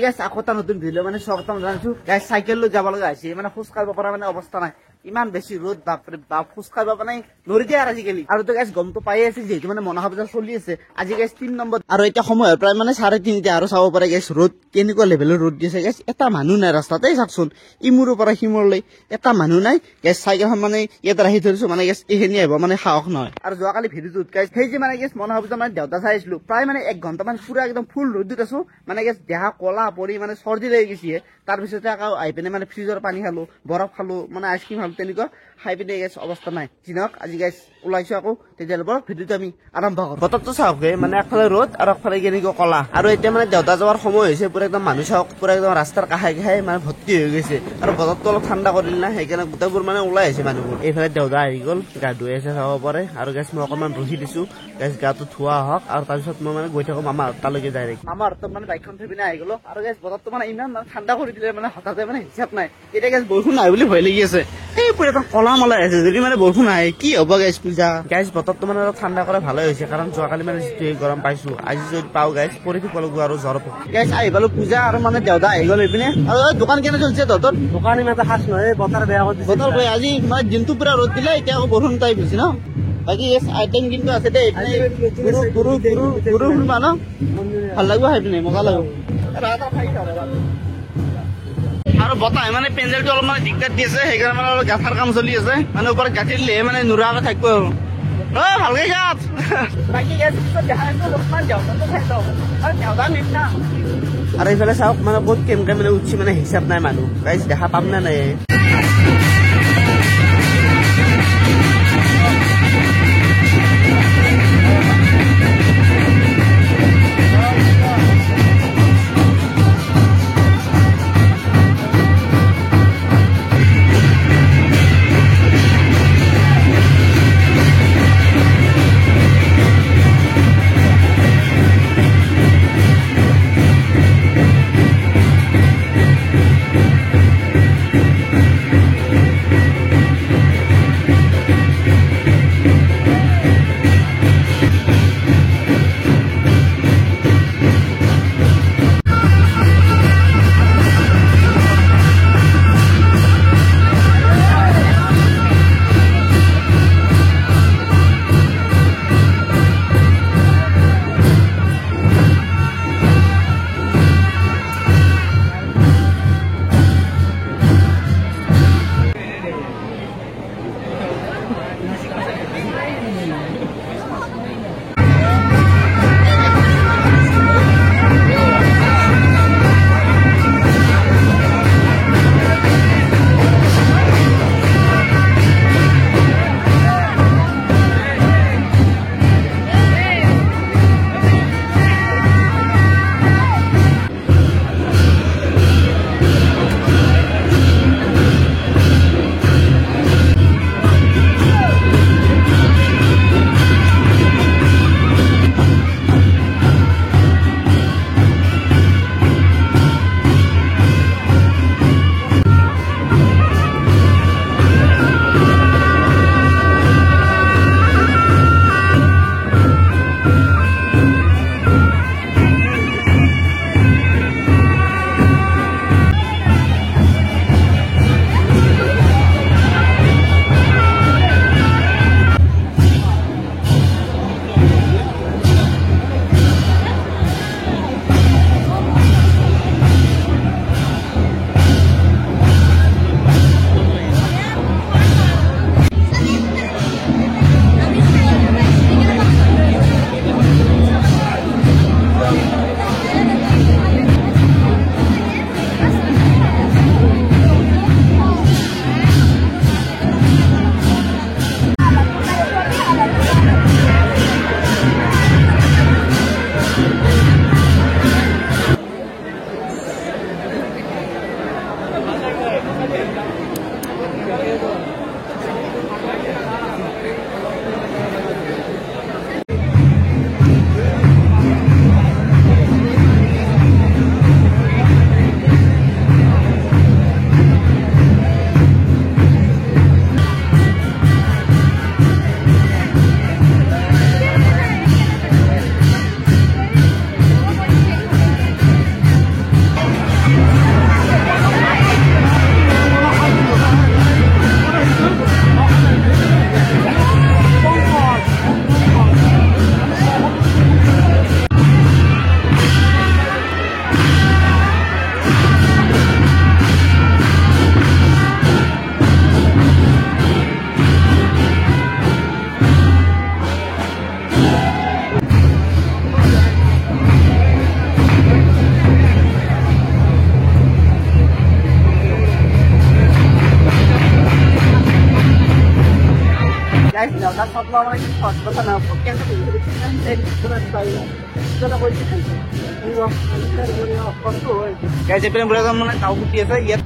গাইছ আকৌ এটা নতুন ভিডিঅ মানে স্বাগতম জনাইছো গাইছ সাইকেল লৈ যাব লগা হৈছে মানে খোজ কাঢ়িব পৰা মানে অৱস্থা নাই ইমান বেছি ৰ'দ বাপৰে বাপ খোজ কাঢ়িব মানে নৰি দিয়ে আজিকালি আৰু তো গাইছ গমটো পাই আছে যেহেতু মানে মনাহা বজাৰ চলি আছে আজি গাইছ 3 নম্বৰ আৰু এতিয়া সময় প্ৰায় মানে 3:30 আৰু চাব পাৰে গাইছ ৰ'দ কেনেকুৱা লেভেলৰ ৰ'দ দিছে গাইছ এটা মানুহ নাই ৰাস্তাতে চাকচোন ইমুৰৰ পৰা সিমুৰলৈ এটা মানুহ নাই গাইছ চাইকেলখন মানে ইয়াত ৰাখি ধৰিছো মানে গাইছ এইখিনি আহিব মানে সাহস নহয় আৰু যোৱাকালি ভিডিঅ'টোত গাইছ সেই যে মানে গাইছ মনাহা বজাৰ মানে দেউতা চাইছিলো প্ৰায় মানে 1 ঘণ্টা মান পুৰা একদম ফুল ৰ'দত আছো মানে গাইছ দেহা কলা পৰি মানে চৰ্দি লাগি গৈছে তাৰ পিছতে আকৌ আহি পিনে মানে ফ্ৰিজৰ পানী খালো বৰফ খালো মানে আইচক্ৰীম খালো তেনেকুৱা খাই পিনে গাইছ অৱস্থা নাই জিনক আজি গাইছ ওলাইছো আকৌ তেতিয়ালে বৰ ভিডিঅ'টো আমি আৰম্ভ কৰো বতৰটো চাওক মানে একফালে ৰ'দ আৰু একফালে কেনেকুৱা কলা আৰু এতিয়া মানে দেউতা যাৱাৰ সময় হৈছে পুৰা একদম মানুহ চাওক পুৰা একদম ৰাস্তাৰ কাষে কাষে মানে ভৰ্তি হৈ গৈছে আৰু বতৰটো অলপ ঠাণ্ডা কৰিল না সেইকাৰণে গোটেইবোৰ মানে ওলাই আহিছে মানুহবোৰ এইফালে দেউতা আহি গ'ল গা ধুই আছে চাব পাৰে আৰু গাইছ মই অকণমান ৰখি দিছো গাইছ গাটো ধোৱা হওক আৰু তাৰপিছত মই মানে গৈ থাকো মামাৰ তালৈকে ডাইৰেক্ট মামাৰ হাতত মানে বাইকখন থৈ পিনে আহি গ'লো আৰু গাইছ বতৰটো মানে ইমান ঠাণ্ডা কৰি দিলে মানে হঠাতে মানে হিচাপ নাই এতিয়া গাইছ বৰষুণ নাই বুলি ভয় লাগি আছে এই পুৰা একদম কলা মলাই আছে যদি মানে বৰষুণ আহে কি হ'ব গাইছ পূজা গাইছ বতৰটো মানে অলপ ঠাণ্ডা কৰে ভালে হৈছে কাৰণ যোৱাকালি মানে যিটো গৰম পাইছো আজি যদি পাওঁ গাইছ পৰি থাকিব লাগিব আৰু জ্বৰ গাইছ আহি পালো পূজা আৰু মানে দেউতা আহি গ'ল এইপিনে আৰু দোকান কেনে চলিছে তহঁতৰ দোকান ইমান এটা খাচ নহয় বতৰ বেয়া কৰি বতৰ বেয়া আজি মানে দিনটো পুৰা ৰ'দ দিলে এতিয়া আকৌ বৰষুণ টাইপ হৈছে ন বাকী আইটেম কিন্তু আছে দেই গুৰু ফুৰিবা ন ভাল লাগিব খাই পিনে মজা লাগিব আৰু বতাহ মানে পেণ্ডেলটো অলপ মানে দিগদাৰ দি আছে সেইকাৰণে মানে অলপ গাঁঠাৰ কাম চলি আছে মানে ওপৰত গাঁঠি দিলে মানে নোৰাকে থাকিব আৰু ভালকে গাঁঠ আৰু এইফালে চাওক মানে বহুত কেনেকে মানে উঠছি মানে হিচাপ নাই মানুহ গাইছ দেখা পাম নে নাই যাওঁতা স্বপ্ন মানে কি সহজ কথা না কেনে এই পুরো পাইলা চলা কইছি কষ্ট হয় গাইজ এপিনে পুরো মানে তাও ফুটি আছে ইয়াত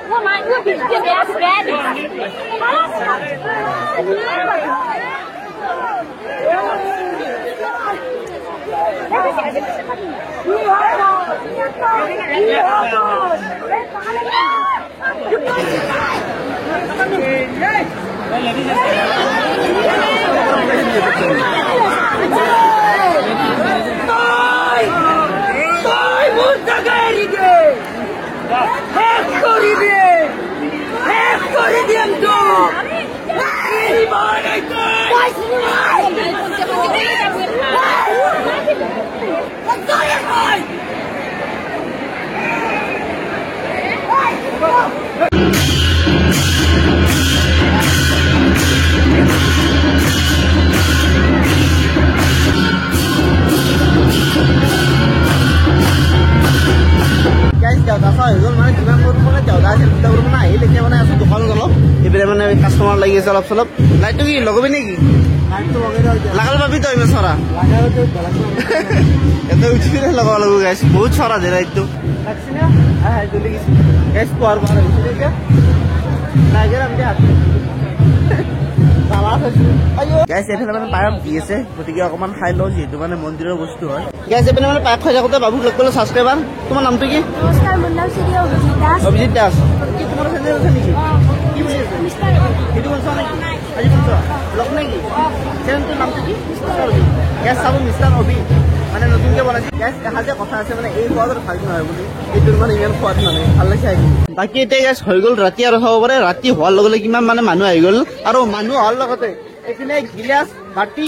Não, mas não tem que ver as pedras. Customer লাগিয়েছে অলপ চলপ লাইটটো কি লগাবি নেকি লাগাল পাবি তো ইমান চৰা এটা উঠি পিনে লগাব লাগিব গাইছ বহুত চৰা দে লাইটটো পায়স দি আছে গতিকে অকমান খাই লওঁ যিহেতু মানে মন্দিৰৰ বস্তু হয় গাইছ এপিনে মানে পায়স খাই থাকোঁতে বাবুক লগ পালোঁ ছাবস্ক্ৰাইবাৰ তোমাৰ নামটো কি নমস্কাৰ মোৰ নাম শ্ৰী অভিজিত দাস কি তোমাৰ চেনেল আছে নেকি কি বুলি আছে সেইটো বলছা নেকি আজি বলছা লগ নেকি চেনেলটোৰ নামটো কি গেছ চাব মিষ্টাৰ অভি মানে নতুনকে বনাইছে গেছ দেখা যে কথা আছে মানে এই সোৱাদৰ ভাল নহয় বুলি এইটোৰ মানে ইমান সোৱাদ মানে ভাল লাগিছে আহি বাকী এতিয়া গেছ হৈ গ'ল ৰাতি আৰু খাব পাৰে ৰাতি হোৱাৰ লগে লগে কিমান মানে মানুহ আহি গ'ল আৰু মানুহ হোৱাৰ লগতে এইপিনে গিলাচ বাটি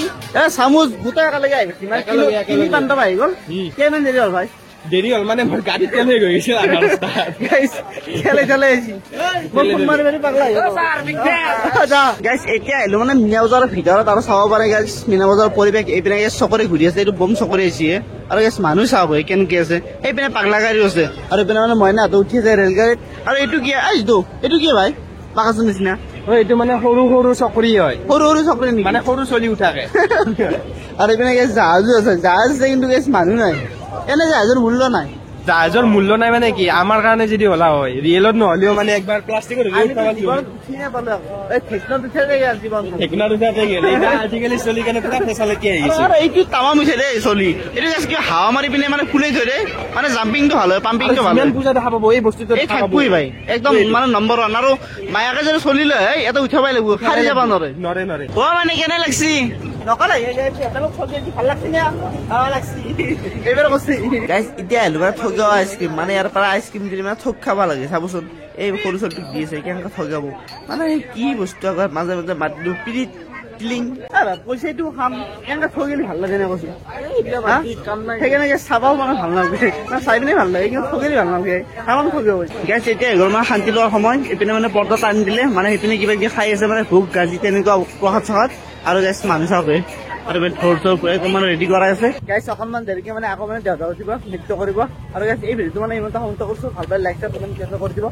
চামুচ গোটেই একেলগে আহি গৈছে তিনি পাণ্ডৱ আহি গ'ল কিমান দেৰি হ'ল ভাই দেৰি হ'ল মানে মোৰ গাড়ী তেল হৈ গৈছে এতিয়া আহিলো মানে মিনা বজাৰৰ ভিতৰত আৰু চাব পাৰে গাইছ মিনা বজাৰৰ পৰিৱেশ এইপিনে চকৰি ঘূৰি আছে এইটো বম চকৰি আহিছে আৰু গাইছ মানুহ চাব কেনেকে আছে এইপিনে পাগলা গাড়ীও আছে আৰু এইপিনে মানে মইনা হাতত উঠি আছে ৰেলগাড়ীত আৰু এইটো কি এইটো কি ভাই পাকাচোন নিচিনা এইটো মানে সৰু সৰু চকৰি হয় সৰু সৰু চকৰি নেকি মানে সৰু চলি উঠাকে আৰু এইপিনে গাইছ জাহাজো আছে জাহাজ আছে কিন্তু গাইছ মানুহ নাই এনে জাহাজৰ মূল্য নাই জাহাজৰ মূল্য নাই মানে কি আমাৰ কাৰণে যদি হলা হয় ৰিয়েলত নহলেও মানে একবাৰ প্লাষ্টিকৰ আজিকালি চলি কেনে পুৰা ফেচালিটি আহিছে এইটো তামাম হৈছে দেই চলি এইটো জাষ্ট কিবা হাৱা মাৰি পিনে মানে ফুলে থৈ দে মানে জাম্পিংটো ভাল হয় পাম্পিংটো ভাল হয় পূজা দেখা পাব এই বস্তুটো এই থাকবই ভাই একদম মানে নম্বৰ 1 আৰু মায়াকে যদি চলি লয় ইয়াতে উঠাবাই লাগিব খালি যাব নৰে নৰে নৰে ও মানে কেনে লাগছি নকলে ভাল লাগছি না লাগছি এইবাৰ কৈছি গাইজ এতিয়া আহিলো মানে ঠগা আইচক্ৰীম মানে ইয়াৰ পৰা আইচক্ৰীম দিলে মানে ঠগ খাব লাগে চাবচোন এই সৰু ছোৱালীটোক দি আছে কেনেকে ঠগাব মানে কি বস্তু আগত মাজে মাজে মাত দিলো পিৰিত ক্লিং পইচাটো খাম কেনেকে ঠগিলে ভাল লাগে নে কৈছে সেইকাৰণে চাবাও মানে ভাল নালাগে না চাই পিনে ভাল লাগে কিন্তু ঠগিলে ভাল নালাগে কাম ঠগিব গাইজ এতিয়া এঘৰ মানে শান্তি লোৱাৰ সময় এইপিনে মানে পৰ্দা টানি দিলে মানে সেইপিনে কিবা কিবি খাই আছে মানে ভোক গাজি তেনেকুৱা প্ৰসাদ চসাদ আৰু গাইজ মানুহ চাওকে আৰু ঢোল চোল মানে ৰেডি কৰাই আছে গাইজ অকণমান দেৰিকে মানে আকৌ মানে দেউতা উঠিব নৃত্য কৰিব আৰু গাইজ এই ভিডিঅ'টো মানে ইমান এটা সমাপ্ত কৰিছো ভাল পাই লাইক কৰি দিব